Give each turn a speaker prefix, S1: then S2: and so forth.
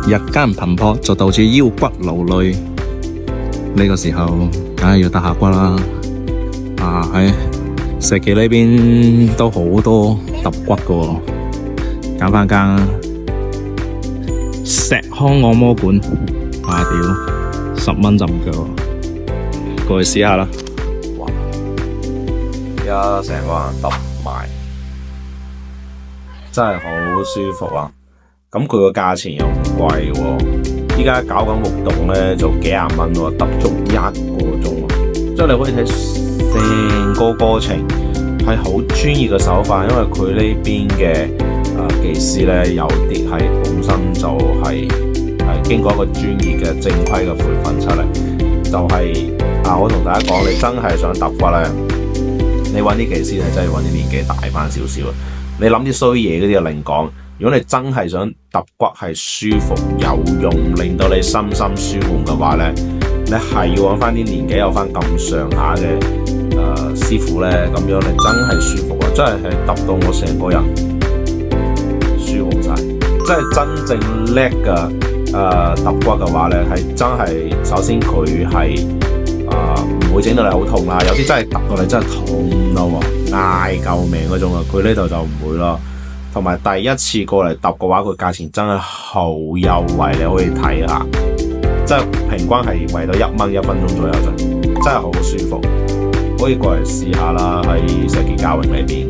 S1: 日間頻撲就導致腰骨勞累，呢個時候梗係要揼下骨啦。喺石岐呢邊都好多揼骨噶喎，揀翻間石康按摩館，屌，10蚊就唔夠，過去試下啦。
S2: 哇！而家成個人揼埋，真係好舒服啊！咁佢個價錢又唔貴喎，依家搞緊活動咧就幾廿蚊喎，揼足1個鐘啊！即係你可以睇成個過程，係好專業嘅手法，因為佢呢邊嘅技師咧有啲係本身就係經過一個專業嘅正規嘅培訓出嚟，就係我同大家講，你真係想揼骨咧，你揾啲技師咧真係揾啲年紀大翻少少，你諗啲衰嘢嗰啲就另講。如果你真係想揼骨係舒服有用，令到你身心舒緩嘅話咧，你係要揾翻啲年紀有翻咁上下嘅師傅咧，咁樣你真係舒服啊！真係揼到我成個人舒服晒。真係真正叻嘅揼骨嘅話咧，係真係首先佢係唔會整到你好痛啦，有啲真係揼到你真係痛到嗌救命嗰種啊，佢呢度就唔會咯。同埋第一次過嚟揼嘅話，佢價錢真係好優惠，你可以睇下，即係平均係為到1蚊1分鐘左右啫，真係好舒服，可以過嚟試下啦，喺石岐嘉榮呢邊。